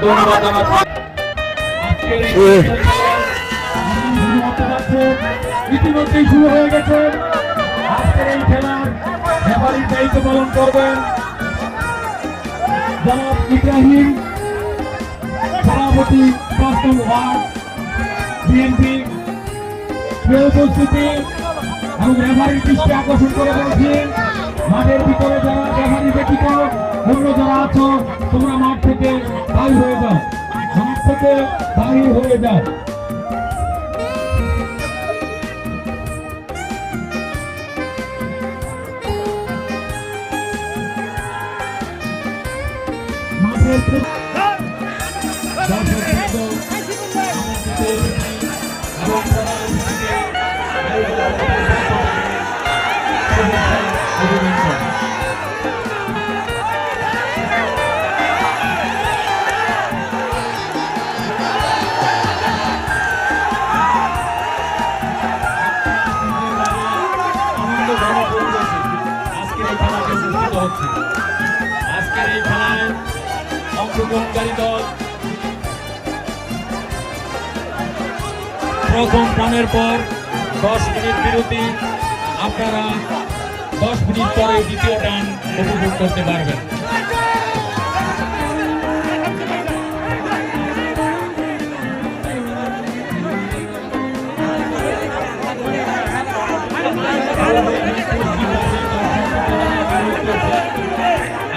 ধন্যবাদ জানাচ্ছি। ইতিমধ্যেই শুরু হয়ে গেছে। আজকের এই খেলার রেফারির দায়িত্ব পালন করবেন জনাব ইব্রাহিম, সভাপতি ৫ নং ওয়ার্ড বিএনপি। উপস্থিতি এবং রেফারির দৃষ্টি আকর্ষণ করে বলছি, মাঠের ভিতরে যারা রেফারি ব্যতীত অন্য যারা আছো তোমরা মাঠ থেকে বাহির হয়ে যাও, মাঠ থেকে বাহির হয়ে যাও। মাঠের আজকের এই খেলায় অংশগ্রহণকারী দল প্রথম টানের পর 10 মিনিট বিরতি, আপনারা 10 মিনিট পরে দ্বিতীয় টান উপভোগ করতে পারবেন।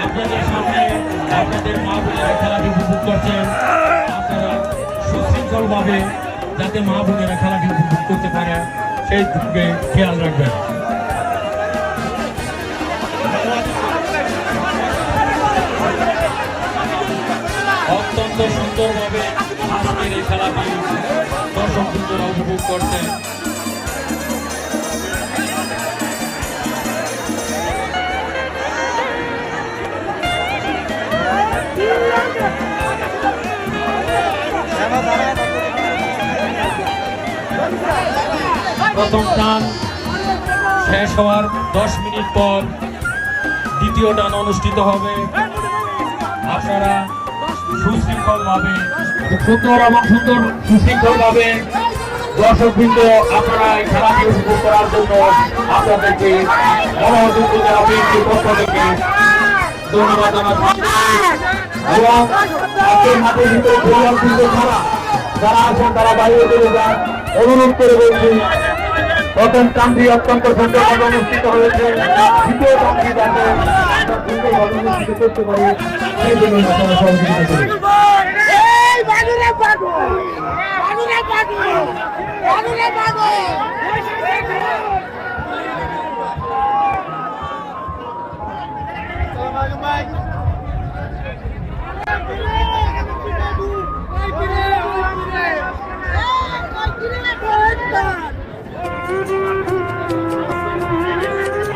আপনাদের সামনে আপনাদের মা বোনেরা খেলাটি উপভোগ করছেন, আপনারা সুশৃঙ্খল ভাবে যাতে মা বোনেরা খেলাটি উপভোগ করতে পারে সেই দিকে খেয়াল রাখবেন। অত্যন্ত সুন্দরভাবে আজকের এই খেলাটি দর্শক বৃন্দরা উপভোগ করছেন। প্রথম টান শেষ হওয়ার 10 মিনিট পর দ্বিতীয় টান অনুষ্ঠিত হবে। আপনারা সুশৃঙ্খলভাবে সুশৃঙ্খলভাবে দর্শকবৃন্দ আপনারা এই খেলাটি উপভোগ করার জন্য আপনাদেরকে পক্ষ থেকে ধন্যবাদ জানাচ্ছি। এবং আজকের মাঠের ভিতরে যারা আছেন তারা বাইরে চলে যান, অনুরোধ করে বলছি। প্রথম টানটি অত্যন্ত সুন্দরভাবে অনুষ্ঠিত হয়েছে, দ্বিতীয় টানটি যাতে সুন্দরভাবে অনুষ্ঠিত করতে পারি সেই জন্য আপনারা সহযোগিতা করি।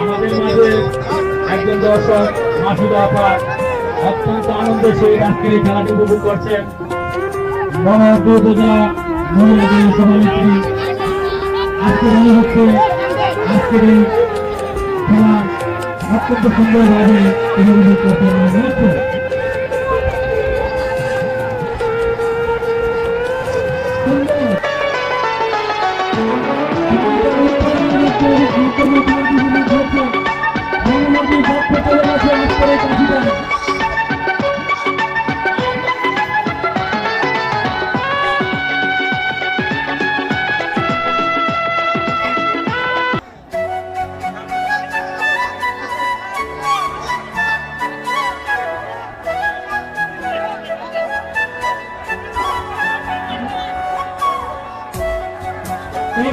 আমাদের মাঝে একজন দর্শক মাসুদা আপা অত্যন্ত আনন্দের সহিত আজকের এই খেলাটি উপভোগ করছেন। মনোহরপুর উপজেলা মহিলা দলের সভানেত্রী আজকে মনে হচ্ছে আজকের এই খেলা অত্যন্ত সুন্দরভাবে উপভোগ করতে মনে হচ্ছে। এই